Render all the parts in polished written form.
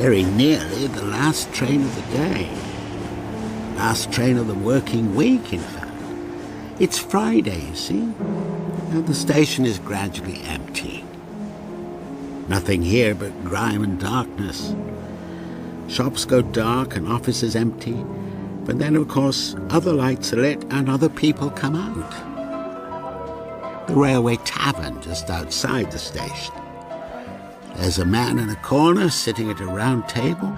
Very nearly the last train of the day. Last train of the working week, in fact. It's Friday, you see, and the station is gradually empty. Nothing here but grime and darkness. Shops go dark and offices empty, but then, of course, other lights are lit and other people come out. The railway tavern just outside the station. There's a man in a corner sitting at a round table,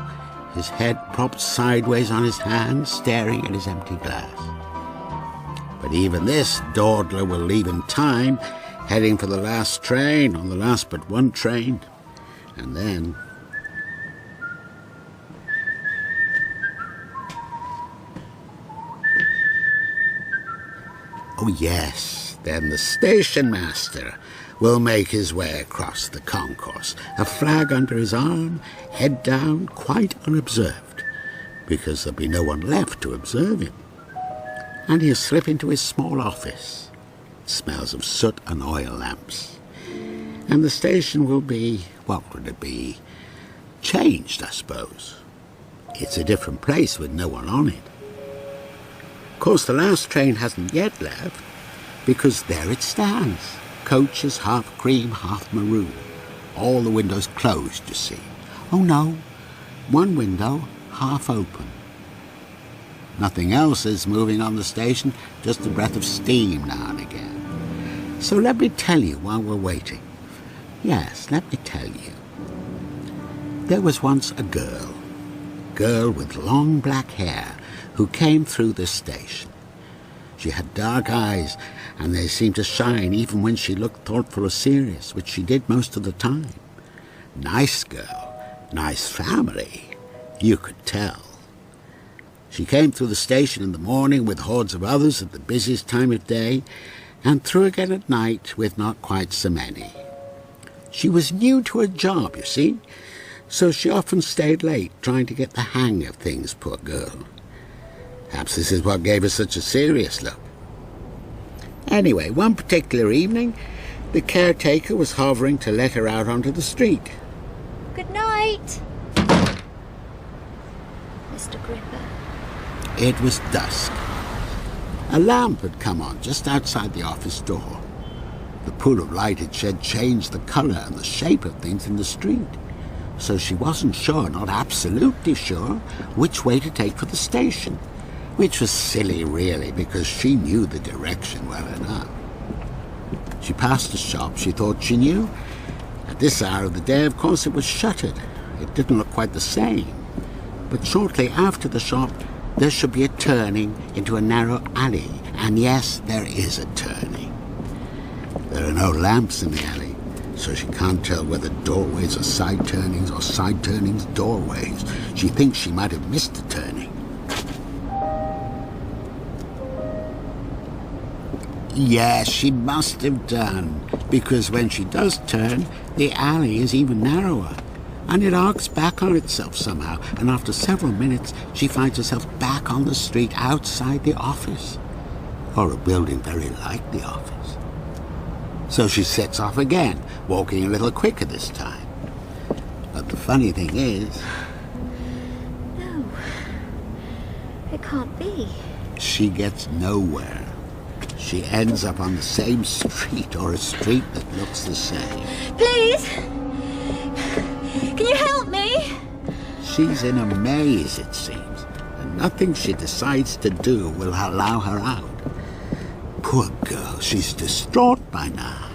his head propped sideways on his hand, staring at his empty glass. But even this dawdler will leave in time, heading for the last train on the last but one train. And then... oh yes, then the station master will make his way across the concourse, a flag under his arm, head down, quite unobserved, because there'll be no one left to observe him. And he'll slip into his small office. It smells of soot and oil lamps. And the station will be, what would it be? Changed, I suppose. It's a different place with no one on it. Of course, the last train hasn't yet left, because there it stands. Coaches half cream, half maroon. All the windows closed, you see. Oh no, one window half open. Nothing else is moving on the station, just a breath of steam now and again. So let me tell you while we're waiting. Yes, let me tell you. There was once a girl with long black hair, who came through this station. She had dark eyes, and they seemed to shine even when she looked thoughtful or serious, which she did most of the time. Nice girl, nice family, you could tell. She came through the station in the morning with hordes of others at the busiest time of day, and through again at night with not quite so many. She was new to her job, you see, so she often stayed late trying to get the hang of things, poor girl. Perhaps this is what gave her such a serious look. Anyway, one particular evening, the caretaker was hovering to let her out onto the street. Good night, Mr. Gripper. It was dusk. A lamp had come on just outside the office door. The pool of light it shed changed the colour and the shape of things in the street. So she wasn't sure, not absolutely sure, which way to take for the station. Which was silly, really, because she knew the direction well enough. She passed a shop she thought she knew. At this hour of the day, of course, it was shuttered. It didn't look quite the same. But shortly after the shop, there should be a turning into a narrow alley. And yes, there is a turning. There are no lamps in the alley, so she can't tell whether doorways are side turnings or side turnings doorways. She thinks she might have missed the turning. Yes, she must have done, because when she does turn, the alley is even narrower, and it arcs back on itself somehow, and after several minutes she finds herself back on the street outside the office, or a building very like the office. So she sets off again, walking a little quicker this time. But the funny thing is... No, it can't be. She gets nowhere. She ends up on the same street, or a street that looks the same. Please! Can you help me? She's in a maze, it seems, and nothing she decides to do will allow her out. Poor girl, she's distraught by now.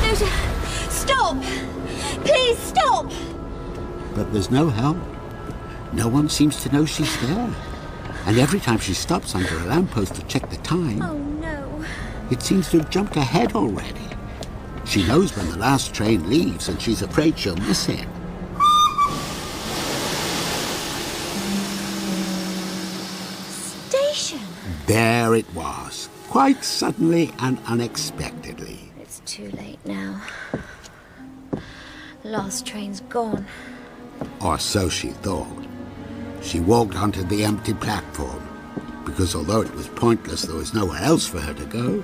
No, stop! Please stop! But there's no help. No one seems to know she's there. And every time she stops under a lamppost to check the time... Oh, no. It seems to have jumped ahead already. She knows when the last train leaves, and she's afraid she'll miss it. Station. There it was, quite suddenly and unexpectedly. It's too late now. The last train's gone. Or so she thought. She walked onto the empty platform, because although it was pointless, there was nowhere else for her to go.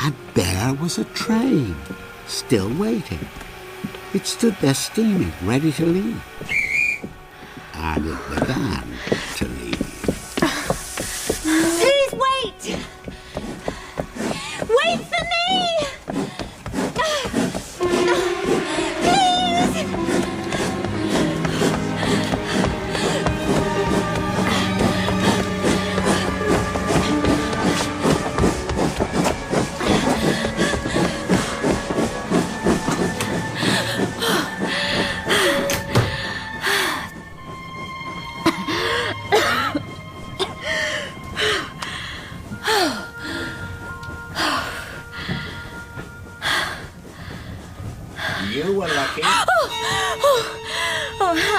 And there was a train, still waiting. It stood there steaming, ready to leave. And it began to leave. Please wait! Wait for me! Please! You were lucky. Oh,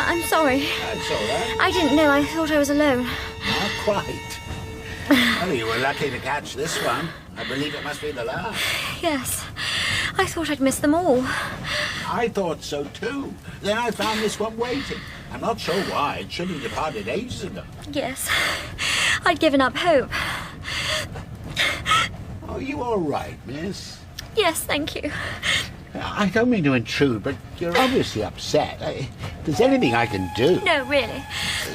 I'm sorry. That's all right. I didn't know. I thought I was alone. Not quite. Well, you were lucky to catch this one. I believe it must be the last. Yes. I thought I'd missed them all. I thought so too. Then I found this one waiting. I'm not sure why. It should have departed ages ago. Yes. I'd given up hope. Are you all right, miss? Yes, thank you. I don't mean to intrude, but you're obviously upset. If there's anything I can do... No, really.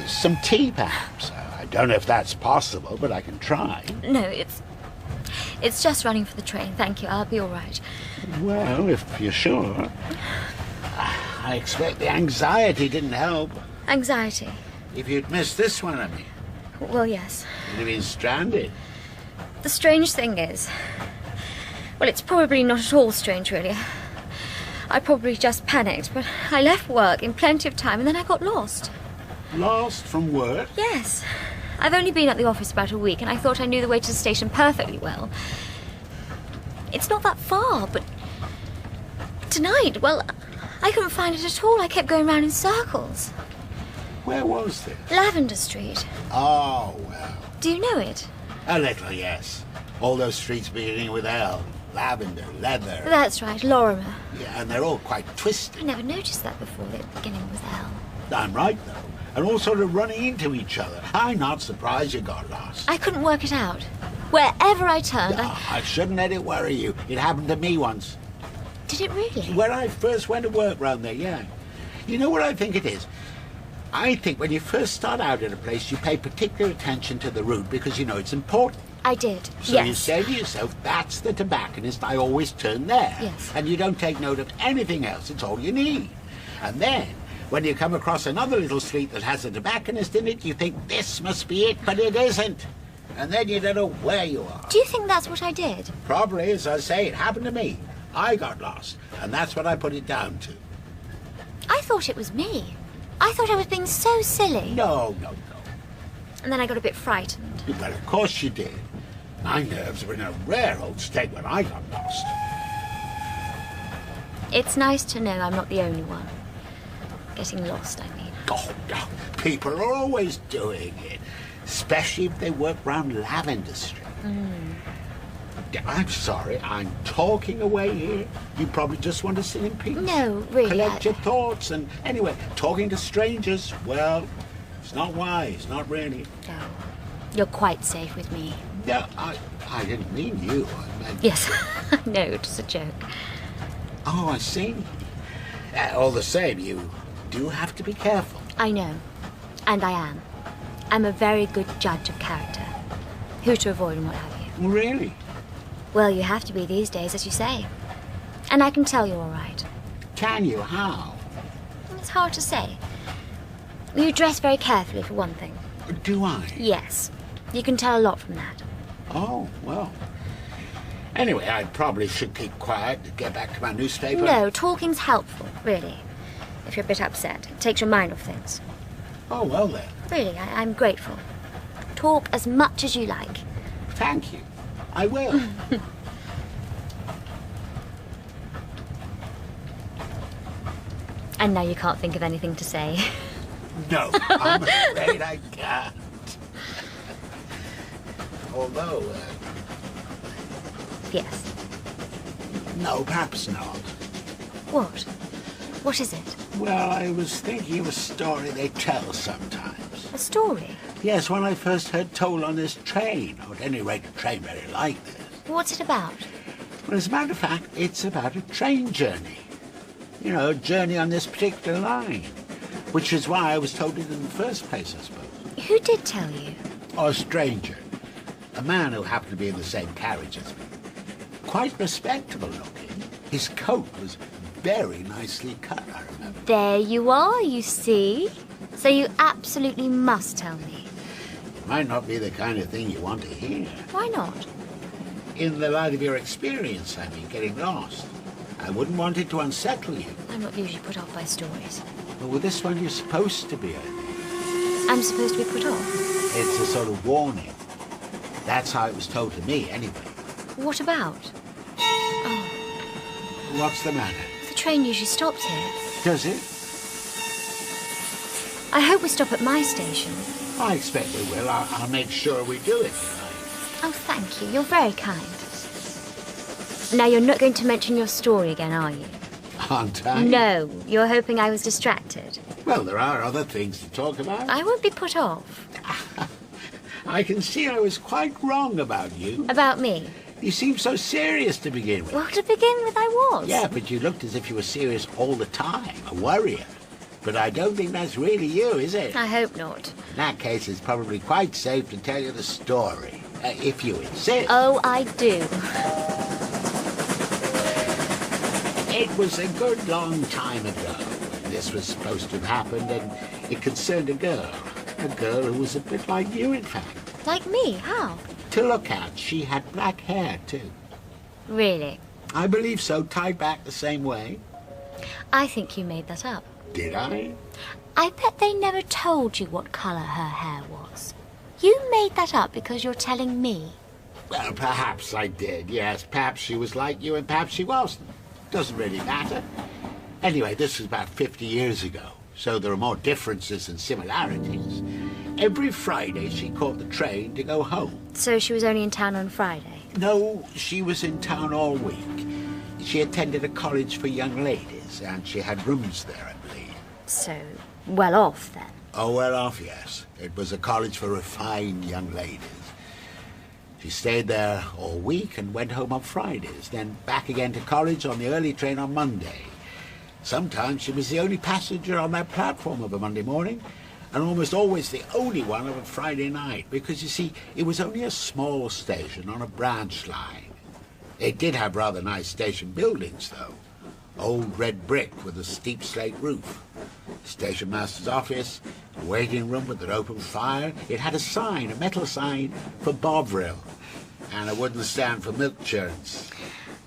Some tea, perhaps. I don't know if that's possible, but I can try. No, it's just running for the train. Thank you. I'll be all right. Well, if you're sure. I expect the anxiety didn't help. Anxiety? If you'd missed this one, I mean. Well, yes. You'd have been stranded. The strange thing is... Well, it's probably not at all strange, really. I probably just panicked, but I left work in plenty of time and then I got lost. Lost from work? Yes. I've only been at the office about a week and I thought I knew the way to the station perfectly well. It's not that far, but... Tonight, well, I couldn't find it at all. I kept going round in circles. Where was this? Lavender Street. Oh, well. Do you know it? A little, yes. All those streets beginning with L. Lavender, leather. That's right, Lorimer. Yeah, and they're all quite I twisted. never noticed that before, the beginning with L. I'm right, though. And all sort of running into each other. I'm not surprised you got lost. I couldn't work it out. Wherever I turned, I shouldn't let it worry you. It happened to me once. Did it really? When I first went to work round there, yeah. You know what I think it is? I think when you first start out in a place, you pay particular attention to the route because you know it's important. I did, So yes. you say to yourself, that's the tobacconist, I always turn there. Yes. And you don't take note of anything else, it's all you need. And then, when you come across another little street that has a tobacconist in it, you think, this must be it, but it isn't. And then you don't know where you are. Do you think that's what I did? Probably, as I say, it happened to me. I got lost, and that's what I put it down to. I thought it was me. I thought I was being so silly. No. And then I got a bit frightened. Well, of course you did. My nerves were in a rare old state when I got lost. It's nice to know I'm not the only one. Getting lost, I mean. Oh, no. People are always doing it, especially if they work round Lavender Street. I'm sorry, I'm talking away here. You probably just want to sit in peace. No, really. Collect your thoughts, and anyway, talking to strangers, well, it's not wise, not really. No. You're quite safe with me. No, I didn't mean you. I meant... Yes, I know, it's a joke. Oh, I see. All the same, you do have to be careful. I know. And I am. I'm a very good judge of character. Who to avoid and what have you. Really? Well, you have to be these days, as you say. And I can tell you're all right. Can you? How? It's hard to say. You dress very carefully, for one thing. Do I? Yes. You can tell a lot from that. Oh, well. Anyway, I probably should keep quiet and get back to my newspaper. No, talking's helpful, really. If you're a bit upset, it takes your mind off things. Oh, well then. Really, I'm grateful. Talk as much as you like. Thank you. I will. And now you can't think of anything to say. No, I'm afraid I can't. Although, Yes. no, perhaps not. What? What is it? Well, I was thinking of a story they tell sometimes. A story? Yes, one I first heard told on this train, or at any rate a train very like this. What's it about? Well, as a matter of fact, it's about a train journey. You know, a journey on this particular line. Which is why I was told it in the first place, I suppose. Who did tell you? Oh, a stranger. A man who happened to be in the same carriage as me. Quite respectable looking. His coat was very nicely cut, I remember. There you are, you see. So you absolutely must tell me. It might not be the kind of thing you want to hear. Why not? In the light of your experience, I mean, getting lost. I wouldn't want it to unsettle you. I'm not usually put off by stories. But with this one, you're supposed to be, I think. I'm supposed to be put off? It's a sort of warning. That's how it was told to me, anyway. What about? Oh. What's the matter? The train usually stops here. Does it? I hope we stop at my station. I expect we will. I'll make sure we do it. Oh, thank you. You're very kind. Now, you're not going to mention your story again, are you? Aren't I? No. You're hoping I was distracted. Well, there are other things to talk about. I won't be put off. I can see I was quite wrong about you. About me? You seemed so serious to begin with. Well, to begin with, I was. Yeah, but you looked as if you were serious all the time. A worrier. But I don't think that's really you, is it? I hope not. In that case, it's probably quite safe to tell you the story. If you insist. Oh, I do. It was a good long time ago when this was supposed to have happened, and it concerned a girl. A girl who was a bit like you, in fact. Like me? How? To look at, she had black hair, too. Really? I believe so, tied back the same way. I think you made that up. Did I? I bet they never told you what colour her hair was. You made that up because you're telling me. Well, perhaps I did, yes. Perhaps she was like you and perhaps she wasn't. Doesn't really matter. Anyway, this was about 50 years ago, so there are more differences than similarities. Every Friday she caught the train to go home. So she was only in town on Friday? No, she was in town all week. She attended a college for young ladies, and she had rooms there, I believe. So, well off, then? Oh, well off, yes. It was a college for refined young ladies. She stayed there all week and went home on Fridays, then back again to college on the early train on Monday. Sometimes she was the only passenger on that platform of a Monday morning, and almost always the only one of a Friday night, because, you see, it was only a small station on a branch line. It did have rather nice station buildings, though. Old red brick with a steep slate roof. Station master's office, a waiting room with an open fire. It had a sign, a metal sign, for Bovril, and a wooden stand for milk churns.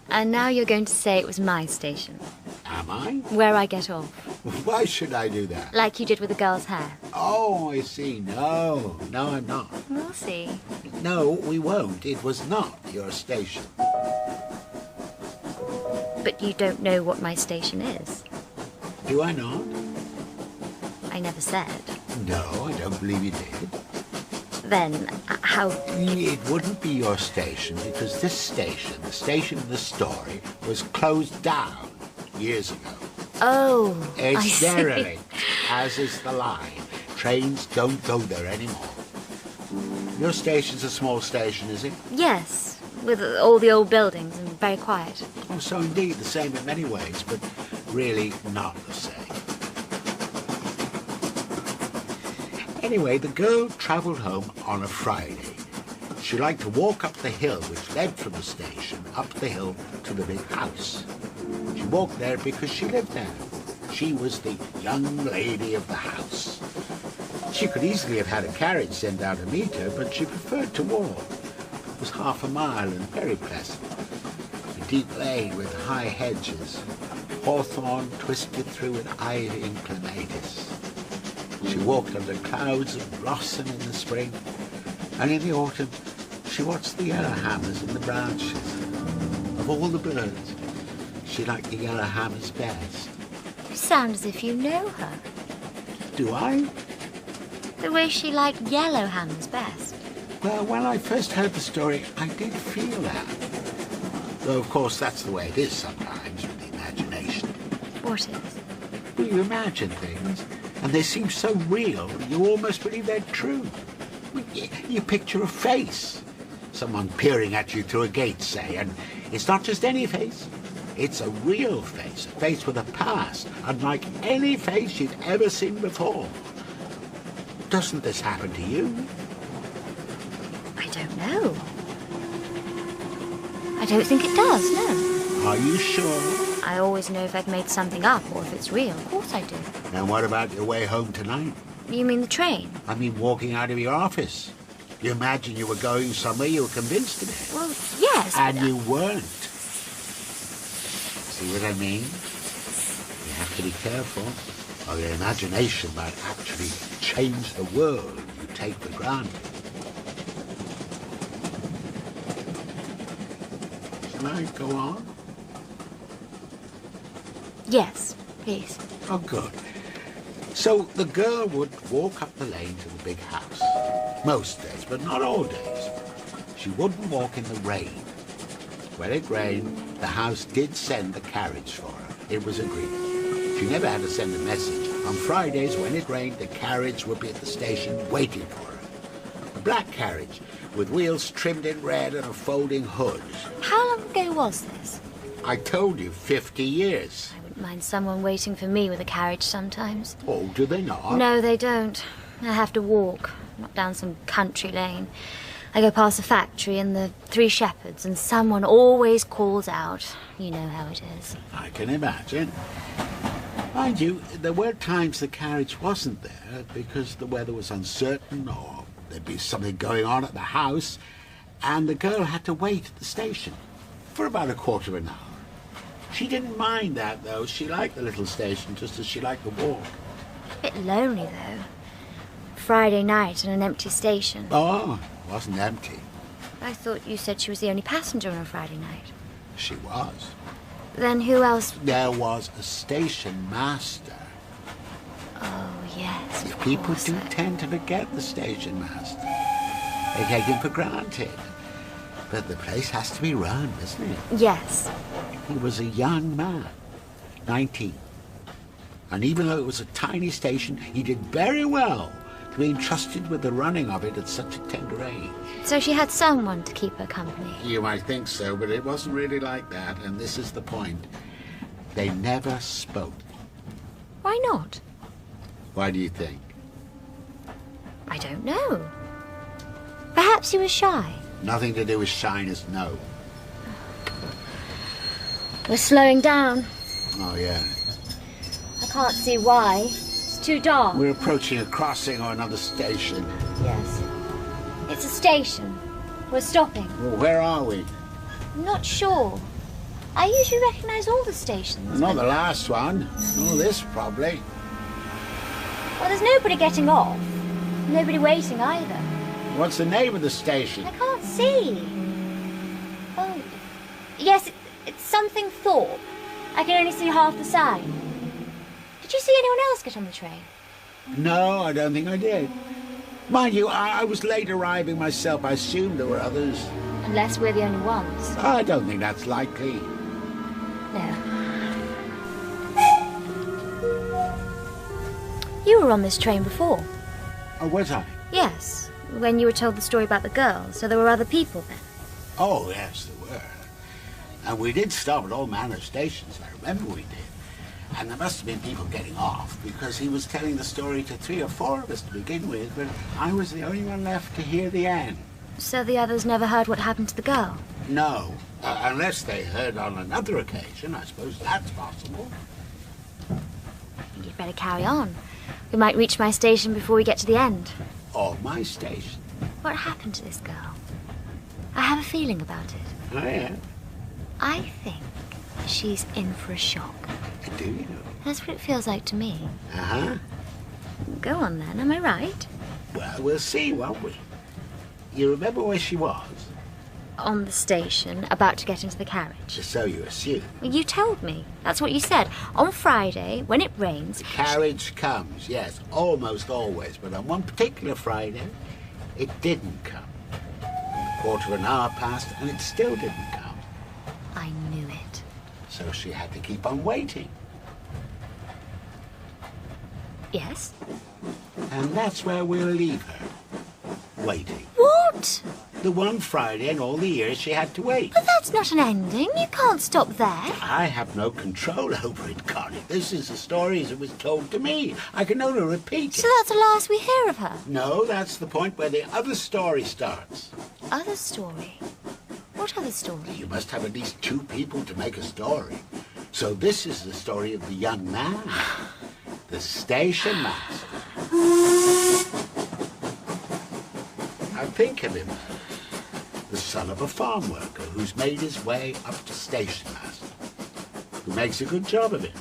And now you're going to say it was my station. Am I? Where I get off. Why should I do that? Like you did with the girl's hair. Oh, I see. No, I'm not. We'll see. No, we won't. It was not your station. But you don't know what my station is. Do I not? I never said. No, I don't believe you did. Then, how... It wouldn't be your station, because this station, the station in the story, was closed down years ago. Oh, I It's see. derelict, as is the line. Trains don't go there anymore. Your station's a small station, is it? Yes, with all the old buildings and very quiet. Oh, so indeed, the same in many ways, but really not the same. Anyway, the girl travelled home on a Friday. She liked to walk up the hill which led from the station up the hill to the big house. She walked there because she lived there. She was the young lady of the house. She could easily have had a carriage sent out to meet her, but she preferred to walk. It was half a mile and very pleasant. A deep lane with high hedges, hawthorn twisted through with ivy and clematis. She walked under clouds of blossom in the spring, and in the autumn she watched the yellowhammers in the branches. Of all the birds, she liked the yellowhammers best. You sound as if you know her. Do I? The way she liked yellowhammers best. Well, when I first heard the story, I did feel that. Though, of course, that's the way it is sometimes with the imagination. What is? Well, you imagine things, and they seem so real, you almost believe they're true. You picture a face, someone peering at you through a gate, say, and it's not just any face. It's a real face, a face with a past, unlike any face you've ever seen before. Doesn't this happen to you? I don't know. I don't think it does, no. Are you sure? I always know if I've made something up or if it's real. Of course I do. And what about your way home tonight? You mean the train? I mean walking out of your office. You imagine you were going somewhere you were convinced to be. Well, yes. And you weren't. See what I mean? You have to be careful, or your imagination might actually change the world you take for granted. Shall I go on? Yes, please. Oh, good. So the girl would walk up the lane to the big house. Most days, but not all days. She wouldn't walk in the rain. When it rained, the house did send the carriage for her. It was agreed. She never had to send a message. On Fridays, when it rained, the carriage would be at the station waiting for her. A black carriage with wheels trimmed in red and a folding hood. How long ago was this? I told you, 50 years. I wouldn't mind someone waiting for me with a carriage sometimes. Oh, do they not? No, they don't. I have to walk, not down some country lane. I go past a factory and the Three Shepherds, and someone always calls out. You know how it is. I can imagine. Mind you, there were times the carriage wasn't there because the weather was uncertain or there'd be something going on at the house, and the girl had to wait at the station for about a quarter of an hour. She didn't mind that, though. She liked the little station just as she liked the walk. A bit lonely, though. Friday night in an empty station. Oh, it wasn't empty. I thought you said she was the only passenger on a Friday night. She was. Then who else? There was a station master. Oh, yes, of People course. do tend to forget the station master. They take him for granted. But the place has to be run, doesn't it? Yes. He was a young man, 19. And even though it was a tiny station, he did very well to be entrusted with the running of it at such a tender age. So she had someone to keep her company. You might think so, but it wasn't really like that, and this is the point. They never spoke. Why not? Why do you think? I don't know. Perhaps he was shy. Nothing to do with shyness, no. We're slowing down. Oh, yeah. I can't see why. It's too dark. We're approaching a crossing or another station. Yes. It's a station. We're stopping. Well, where are we? I'm not sure. I usually recognize all the stations. Not the last one. Oh, this probably. Well, there's nobody getting off. Nobody waiting either. What's the name of the station? I can't see. Oh, yes, it's something Thorpe. I can only see half the sign. Did you see anyone else get on the train? No, I don't think I did. Mind you, I was late arriving myself. I assumed there were others. Unless we're the only ones. I don't think that's likely. No. You were on this train before. Oh, was I? Yes, when you were told the story about the girl, so there were other people then. Oh, yes, there were. And we did stop at all manner of stations. I remember we did. And there must have been people getting off, because he was telling the story to 3 or 4 of us to begin with, but I was the only one left to hear the end. So the others never heard what happened to the girl? No, unless they heard on another occasion. I suppose that's possible. I think you'd better carry on. We might reach my station before we get to the end. Or my station. What happened to this girl? I have a feeling about it. Oh, yeah? I think she's in for a shock. Do you? That's what it feels like to me. Uh-huh. Go on then, am I right? Well, we'll see, won't we? You remember where she was? On the station, about to get into the carriage. So you assume. Well, you told me. That's what you said. On Friday, when it rains... The carriage comes, yes, almost always. But on one particular Friday, it didn't come. A quarter of an hour passed, and it still didn't come. I knew it. So she had to keep on waiting. Yes? And that's where we'll leave her. Waiting. What? The one Friday in all the years she had to wait. But that's not an ending. You can't stop there. I have no control over it, Connie. This is the story as it was told to me. I can only repeat it. So that's the last we hear of her? No, that's the point where the other story starts. Other story? What other story? You must have at least two people to make a story. So this is the story of the young man, the station master. Now think of him, the son of a farm worker who's made his way up to station master, who makes a good job of it,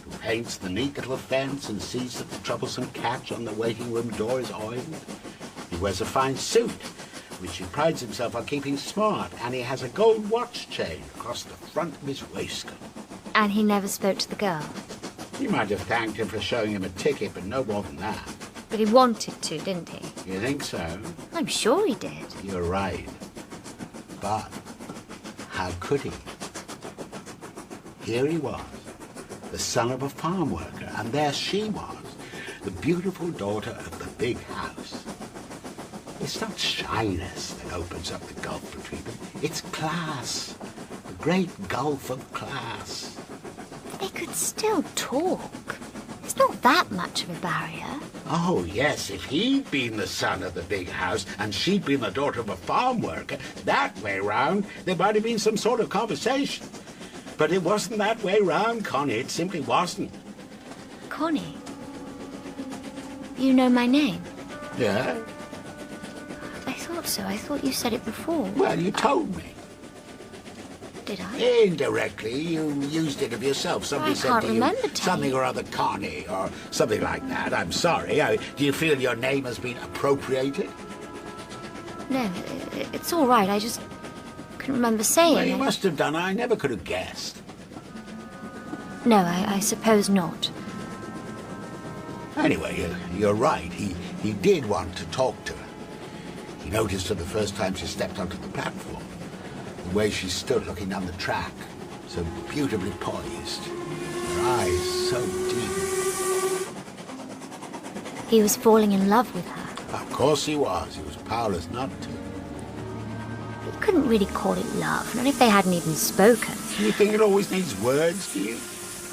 who paints the neat little fence and sees that the troublesome catch on the waiting room door is oiled. He wears a fine suit, which he prides himself on keeping smart, and he has a gold watch chain across the front of his waistcoat. And he never spoke to the girl? You might have thanked him for showing him a ticket, but no more than that. But he wanted to, didn't he? You think so? I'm sure he did. You're right. But how could he? Here he was, the son of a farm worker, and there she was, the beautiful daughter of the big house. It's not shyness that opens up the gulf between them. It's class. The great gulf of class. They could still talk. It's not that much of a barrier. Oh, yes, if he'd been the son of the big house and she'd been the daughter of a farm worker, that way round, there might have been some sort of conversation. But it wasn't that way round, Connie. It simply wasn't. Connie? You know my name? Yeah? I thought so. I thought you said it before. Well, you told me. Did I? Indirectly, you used it of yourself. Somebody said to you something or other, Connie, or something like that. I'm sorry. Do you feel your name has been appropriated? No, it's all right. I just couldn't remember saying Well, it. you must have done. I never could have guessed. No, I suppose not. Anyway, you're right. He did want to talk to her. He noticed for the first time she stepped onto the platform. The way she stood looking down the track, so beautifully poised, her eyes so deep. He was falling in love with her. Of course he was. He was powerless not to. He couldn't really call it love, not if they hadn't even spoken. You think it always needs words, do you?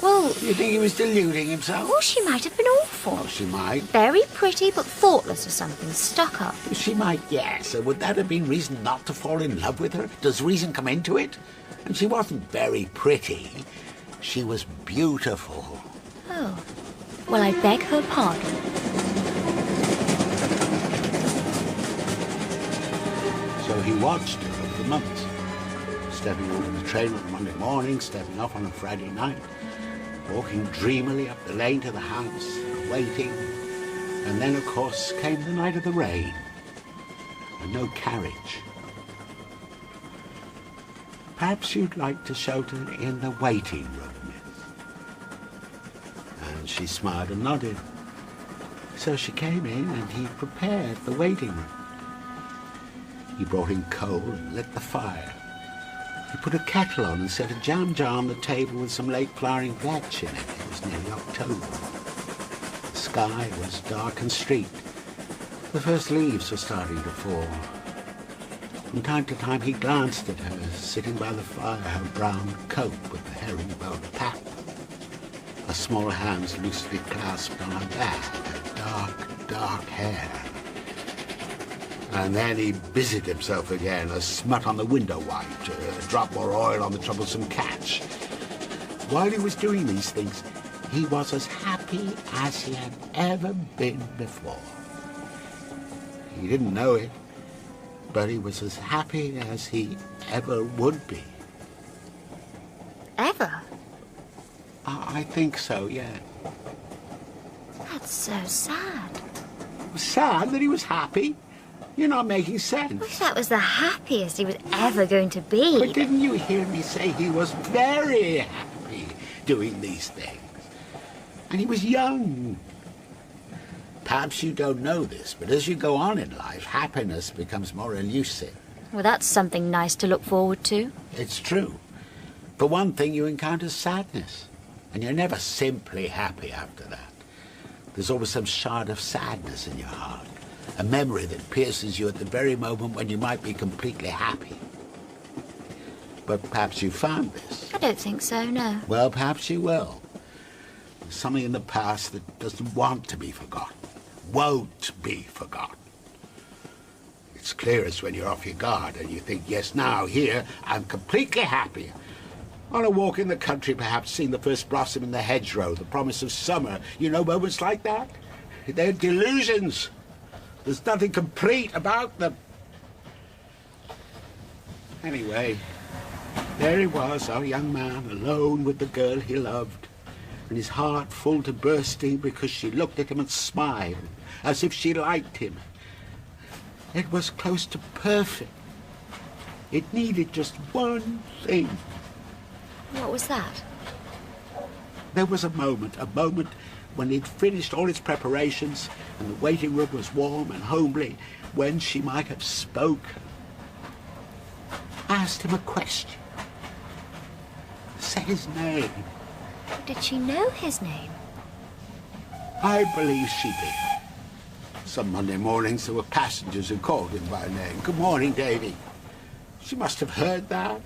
Well... You think he was deluding himself? Well, she might have been awful. Oh, she might. Very pretty, but thoughtless or something, stuck up. She might, yes. Would that have been reason not to fall in love with her? Does reason come into it? And she wasn't very pretty. She was beautiful. Oh. Well, I beg her pardon. So he watched her over the months, stepping onto the train on a Monday morning, stepping off on a Friday night, walking dreamily up the lane to the house, waiting. And then, of course, came the night of the rain, and no carriage. Perhaps you'd like to shelter in the waiting room, miss. And she smiled and nodded. So she came in, and he prepared the waiting room. He brought in coal and lit the fire. He put a kettle on and set a jam jar on the table with some late-flowering veg in it. It was nearly October. The sky was dark and streaked. The first leaves were starting to fall. From time to time he glanced at her, sitting by the fire, her brown coat with the herringbone pattern, her small hands loosely clasped on her back, her dark, dark hair. And then he busied himself again, a smut on the window wipe, a drop more oil on the troublesome catch. While he was doing these things, he was as happy as he had ever been before. He didn't know it, but he was as happy as he ever would be. Ever? I think so, yeah. That's so sad. It was sad that he was happy. You're not making sense. Wish that was the happiest he was ever going to be. But didn't you hear me say he was very happy doing these things? And he was young. Perhaps you don't know this, but as you go on in life, happiness becomes more elusive. Well, that's something nice to look forward to. It's true. For one thing, you encounter sadness, and you're never simply happy after that. There's always some shard of sadness in your heart, A memory that pierces you at the very moment when you might be completely happy. But perhaps you found this. I don't think so, no. Well, perhaps you will. There's something in the past that doesn't want to be forgotten. Won't be forgotten. It's clearest when you're off your guard and you think, yes, now, here, I'm completely happy. On a walk in the country, perhaps seeing the first blossom in the hedgerow, the promise of summer. You know moments like that? They're delusions. There's nothing complete about them. Anyway, there he was, our young man, alone with the girl he loved, and his heart full to bursting because she looked at him and smiled, as if she liked him. It was close to perfect. It needed just one thing. What was that? There was a moment when he'd finished all his preparations and the waiting room was warm and homely, when she might have spoken. Asked him a question. Said his name. Did she know his name? I believe she did. Some Monday mornings there were passengers who called him by name. Good morning, Davy. She must have heard that.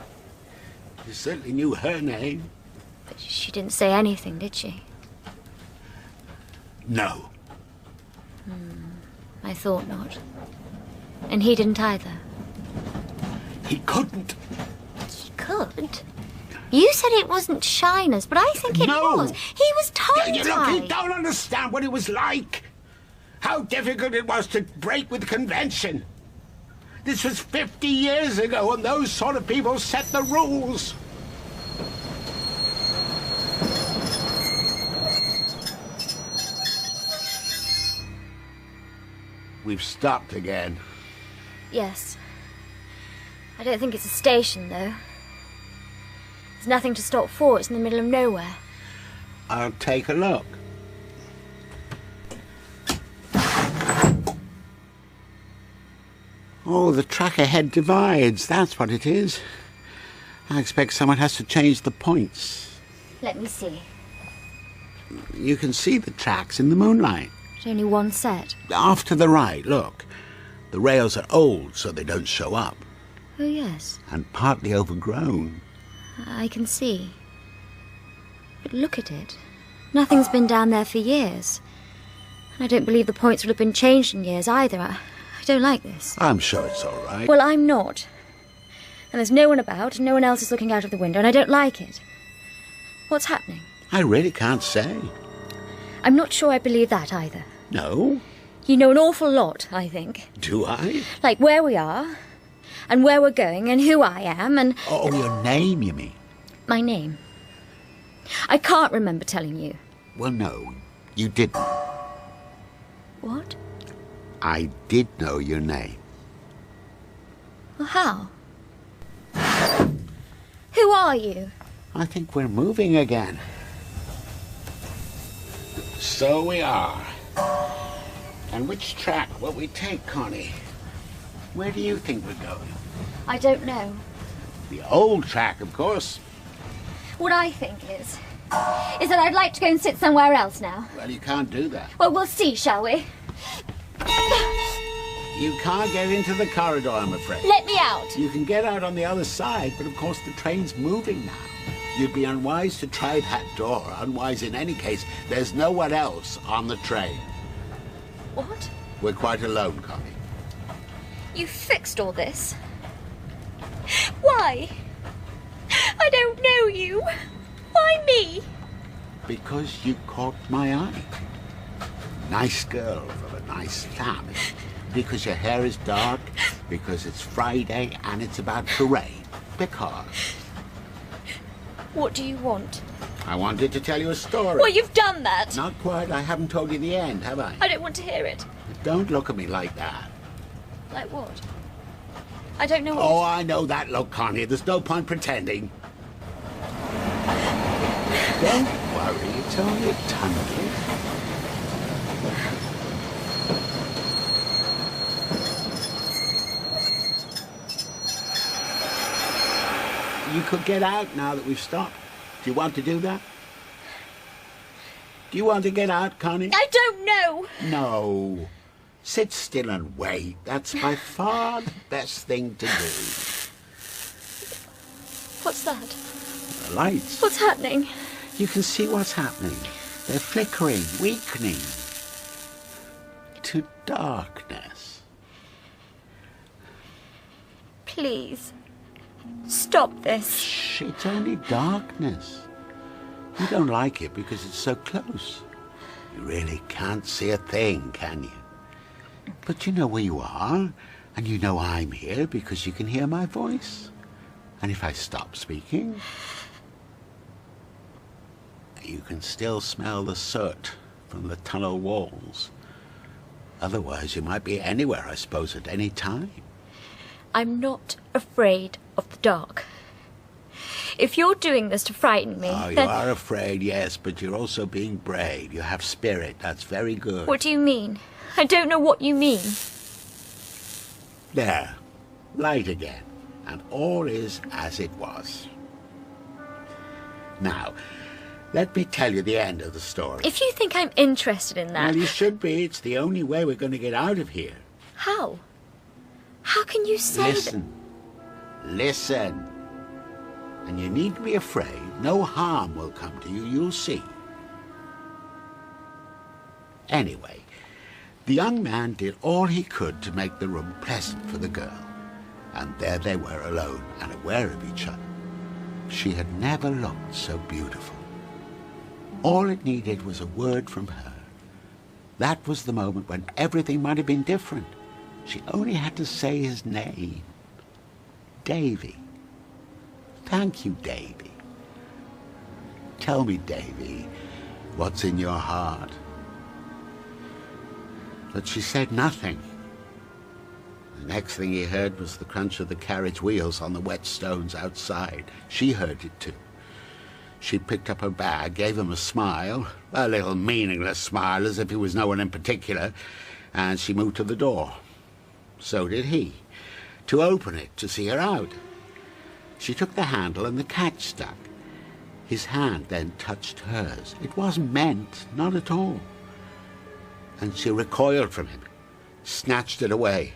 She certainly knew her name. But she didn't say anything, did she? No. I thought not. And he didn't either. He couldn't. He could? You said it wasn't shyness, but I think it was. He was tongue-tied. Look, you don't understand what it was like. How difficult it was to break with convention. This was 50 years ago, and those sort of people set the rules. We've stopped again. Yes. I don't think it's a station, though. There's nothing to stop for. It's in the middle of nowhere. I'll take a look. Oh, the track ahead divides. That's what it is. I expect someone has to change the points. Let me see. You can see the tracks in the moonlight. There's only one set. Off to the right, look. The rails are old, so they don't show up. Oh, yes. And partly overgrown. I can see. But look at it. Nothing's been down there for years. And I don't believe the points will have been changed in years either. I don't like this. I'm sure it's all right. Well, I'm not. And there's no one about, and no one else is looking out of the window, and I don't like it. What's happening? I really can't say. I'm not sure I believe that either. No? You know an awful lot, I think. Do I? Like where we are, and where we're going, and who I am, and... Oh, your name, you mean? My name. I can't remember telling you. Well, no, you didn't. What? I did know your name. Well, how? Who are you? I think we're moving again. So we are. And which track will we take, Connie? Where do you think we're going? I don't know. The old track, of course. What I think is that I'd like to go and sit somewhere else now. Well, you can't do that. Well, we'll see, shall we? You can't get into the corridor, I'm afraid. Let me out. You can get out on the other side, but of course the train's moving now. You'd be unwise to try that door. Unwise in any case. There's no one else on the train. What? We're quite alone, Connie. You fixed all this? Why? I don't know you. Why me? Because you caught my eye. Nice girl from a nice family. Because your hair is dark. Because it's Friday and it's about to rain. Because... What do you want? I wanted to tell you a story. Well, you've done that. Not quite. I haven't told you the end, have I? I don't want to hear it. Don't look at me like that. Like what? I don't know what... Oh, I know that look, Connie. There's no point pretending. Don't worry. It's only a tunnel. You could get out now that we've stopped. Do you want to do that? Do you want to get out, Connie? I don't know. No. Sit still and wait. That's by far the best thing to do. What's that? The lights. What's happening? You can see what's happening. They're flickering, weakening to darkness. Please, stop this. Shh, it's only darkness. You don't like it because it's so close. You really can't see a thing, can you? But you know where you are, and you know I'm here because you can hear my voice. And if I stop speaking, you can still smell the soot from the tunnel walls. Otherwise, you might be anywhere, I suppose, at any time. I'm not afraid of the dark. If you're doing this to frighten me... Oh, you are afraid, yes, but you're also being brave. You have spirit. That's very good. What do you mean? I don't know what you mean. There. Light again. And all is as it was. Now, let me tell you the end of the story. If you think I'm interested in that... Well, you should be. It's the only way we're going to get out of here. How? How can you say Listen. Listen. And you needn't be afraid. No harm will come to you. You'll see. Anyway, the young man did all he could to make the room pleasant for the girl. And there they were alone and aware of each other. She had never looked so beautiful. All it needed was a word from her. That was the moment when everything might have been different. She only had to say his name. Davy. Thank you, Davy. Tell me, Davy, what's in your heart? But she said nothing. The next thing he heard was the crunch of the carriage wheels on the wet stones outside. She heard it too. She picked up her bag, gave him a smile, a little meaningless smile, as if he was no one in particular, and she moved to the door. So did he, to open it, to see her out. She took the handle and the catch stuck. His hand then touched hers. It wasn't meant, not at all. And she recoiled from him, snatched it away.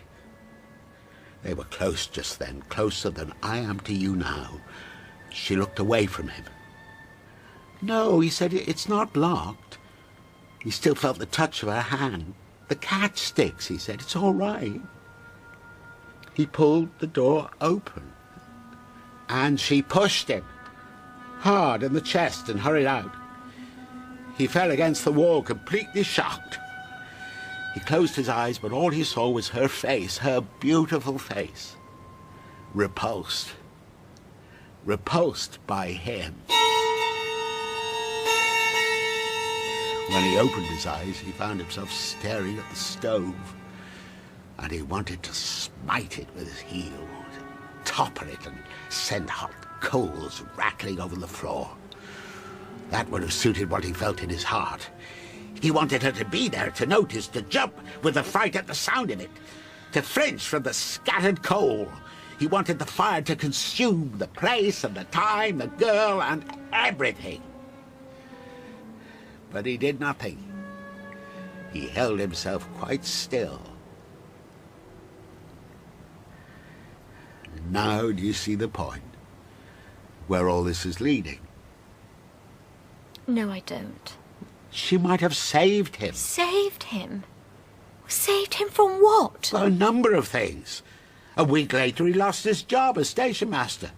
They were close just then, closer than I am to you now. She looked away from him. No, he said, it's not locked. He still felt the touch of her hand. The catch sticks, he said, it's all right. He pulled the door open. And she pushed him hard in the chest and hurried out. He fell against the wall, completely shocked. He closed his eyes, but all he saw was her face, her beautiful face. Repulsed. Repulsed by him. When he opened his eyes, he found himself staring at the stove, and he wanted to smite it with his heel, topple it and send hot coals rattling over the floor. That would have suited what he felt in his heart. He wanted her to be there, to notice, to jump with a fright at the sound of it, to flinch from the scattered coal. He wanted the fire to consume the place and the time, the girl, and everything. But he did nothing. He held himself quite still. Now do you see the point? Where all this is leading? No, I don't. She might have saved him. Saved him? Saved him from what? A number of things. A week later, he lost his job as station master.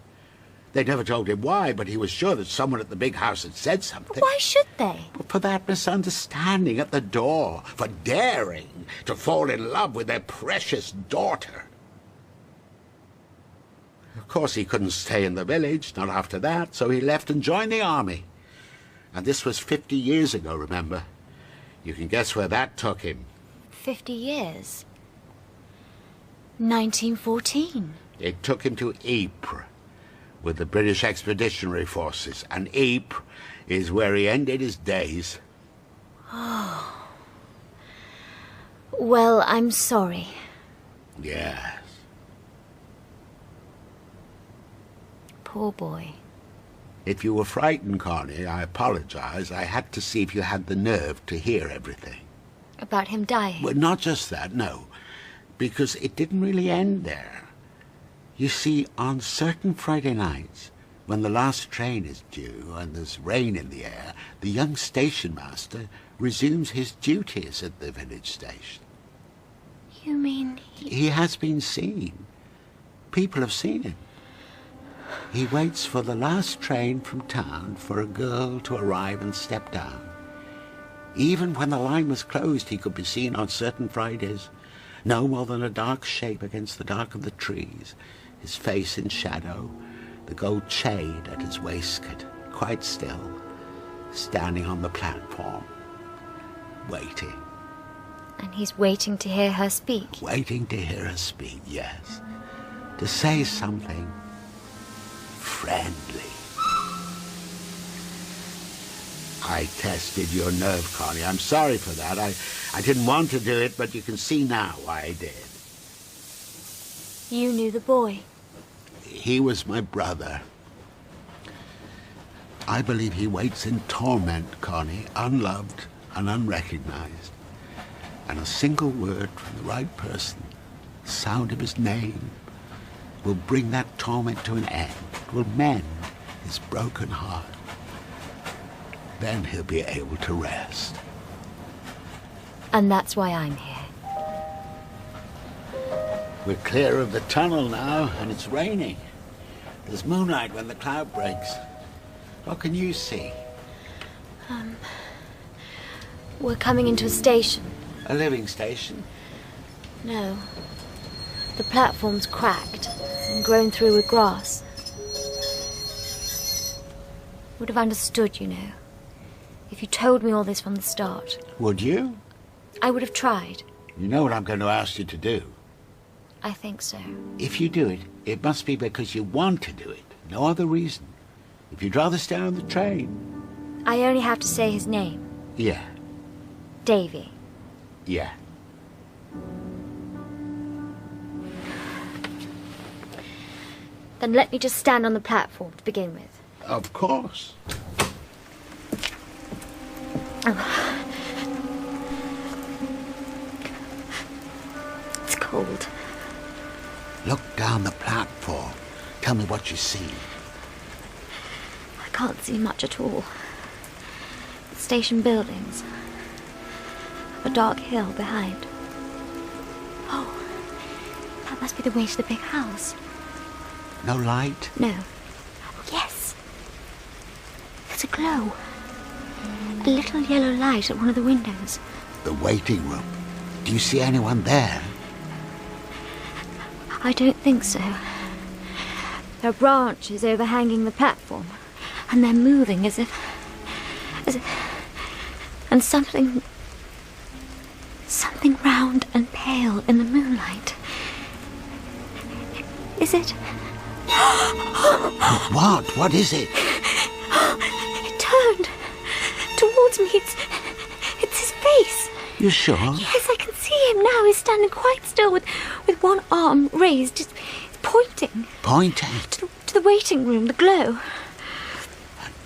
They never told him why, but he was sure that someone at the big house had said something. But why should they? For that misunderstanding at the door, for daring to fall in love with their precious daughter. Of course, he couldn't stay in the village, not after that, so he left and joined the army. And this was 50 years ago, remember? You can guess where that took him. 50 years? 1914. It took him to Ypres with the British Expeditionary Forces, and Ypres is where he ended his days. Oh. Well, I'm sorry. Yes. Poor boy. If you were frightened, Connie, I apologize. I had to see if you had the nerve to hear everything. About him dying? Well, not just that, no. Because it didn't really end there. You see, on certain Friday nights, when the last train is due and there's rain in the air, the young station master resumes his duties at the village station. You mean He has been seen. People have seen him. He waits for the last train from town for a girl to arrive and step down. Even when the line was closed, he could be seen on certain Fridays, no more than a dark shape against the dark of the trees, his face in shadow, the gold chain at his waistcoat, quite still, standing on the platform, waiting. And he's waiting to hear her speak? Waiting to hear her speak, yes. To say something friendly. I tested your nerve, Connie. I'm sorry for that. I didn't want to do it, but you can see now why I did. You knew the boy? He was my brother. I believe he waits in torment, Connie, unloved and unrecognized. And a single word from the right person, the sound of his name, will bring that torment to an end, will mend his broken heart. Then he'll be able to rest. And that's why I'm here. We're clear of the tunnel now, and it's raining. There's moonlight when the cloud breaks. What can you see? We're coming into a station. A living station? No. The platform's cracked and grown through with grass. Would have understood, you know, if you told me all this from the start. Would you? I would have tried. You know what I'm going to ask you to do. I think so. If you do it, it must be because you want to do it. No other reason. If you'd rather stay on the train. I only have to say his name. Yeah. Davy. Yeah. Then let me just stand on the platform to begin with. Of course. It's cold. Look down the platform. Tell me what you see. I can't see much at all. The station buildings. A dark hill behind. Oh, that must be the way to the big house. No light? No. Oh, yes. There's a glow. A little yellow light at one of the windows. The waiting room. Do you see anyone there? I don't think so. There are branches overhanging the platform, and they're moving as if... And something round and pale in the moonlight. Is it? What? What is it? It turned towards me. It's his face. You sure? Yes, I can see him now. He's standing quite still with one arm raised. He's pointing. Pointing? To the waiting room, the glow.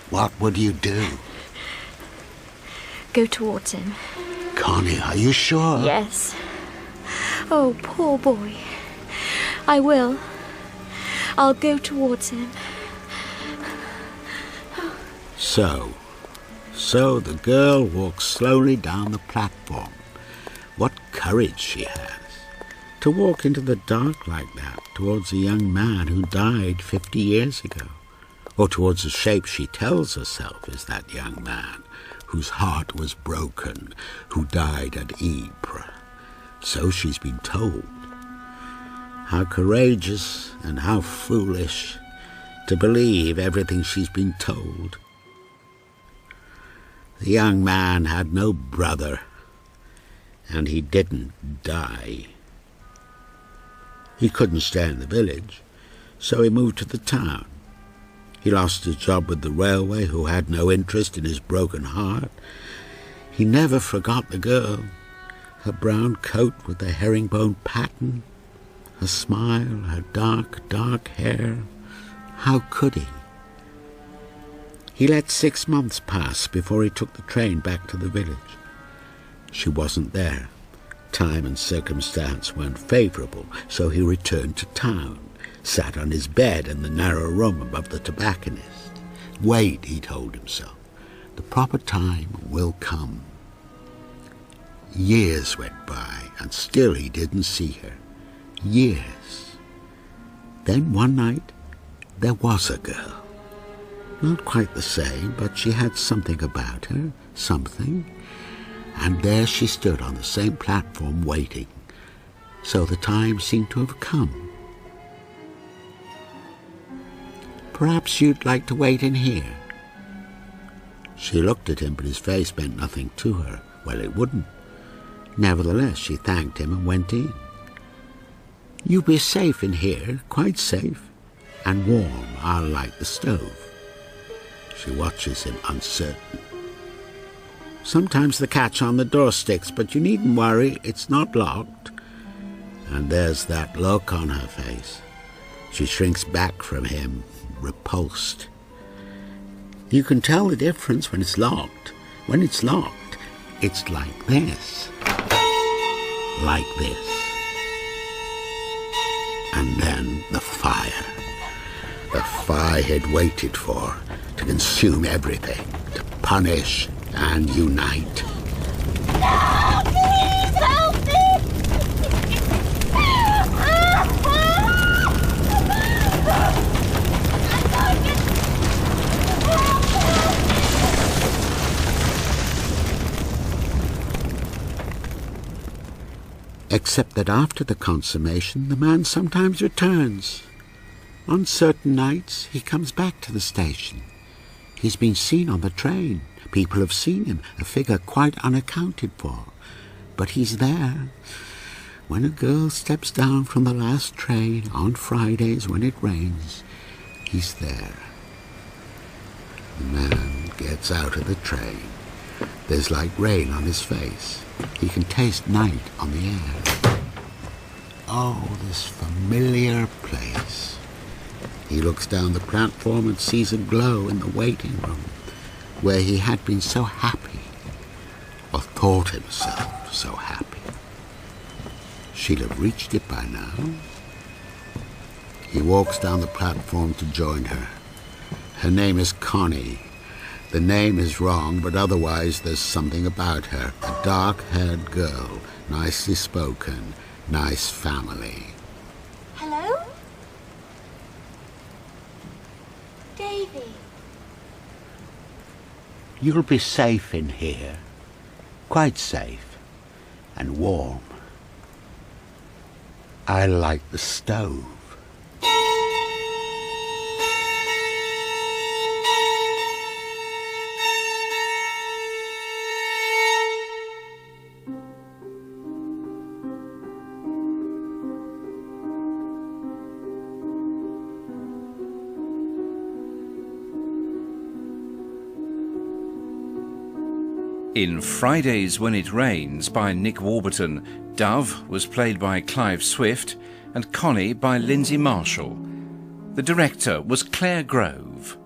What would you do? Go towards him. Connie, are you sure? Yes. Oh, poor boy. I will. I'll go towards him. So the girl walks slowly down the platform. What courage she has. To walk into the dark like that towards a young man who died 50 years ago. Or towards a shape she tells herself is that young man whose heart was broken, who died at Ypres. So she's been told. How courageous and how foolish to believe everything she's been told. The young man had no brother, and he didn't die. He couldn't stay in the village, so he moved to the town. He lost his job with the railway, who had no interest in his broken heart. He never forgot the girl, her brown coat with the herringbone pattern, her smile, her dark, dark hair. How could he? He let 6 months pass before he took the train back to the village. She wasn't there. Time and circumstance weren't favourable, so he returned to town, sat on his bed in the narrow room above the tobacconist. Wait, he told himself. The proper time will come. Years went by, and still he didn't see her. Years. Then one night, there was a girl. Not quite the same, but she had something about her, something. And there she stood on the same platform waiting. So the time seemed to have come. Perhaps you'd like to wait in here. She looked at him, but his face meant nothing to her. Well, it wouldn't. Nevertheless, she thanked him and went in. You'll be safe in here, quite safe, and warm. I'll light the stove. She watches him, uncertain. Sometimes the catch on the door sticks, but you needn't worry, it's not locked. And there's that look on her face. She shrinks back from him, repulsed. You can tell the difference when it's locked. When it's locked, it's like this. Like this. And then the fire. The fire he'd waited for, to consume everything, to punish and unite. No, please help me! Except that after the consummation, the man sometimes returns. On certain nights, he comes back to the station. He's been seen on the train. People have seen him, a figure quite unaccounted for. But he's there. When a girl steps down from the last train on Fridays when it rains, he's there. The man gets out of the train. There's like rain on his face. He can taste night on the air. Oh, this familiar place. He looks down the platform and sees a glow in the waiting room, where he had been so happy, or thought himself so happy. She'll have reached it by now. He walks down the platform to join her. Her name is Connie. The name is wrong, but otherwise there's something about her. A dark-haired girl, nicely spoken, nice family. Hello? Davy. You'll be safe in here. Quite safe. And warm. I light the stove. In Fridays When It Rains by Nick Warburton, Dove was played by Clive Swift and Connie by Lyndsey Marshall. The director was Claire Grove.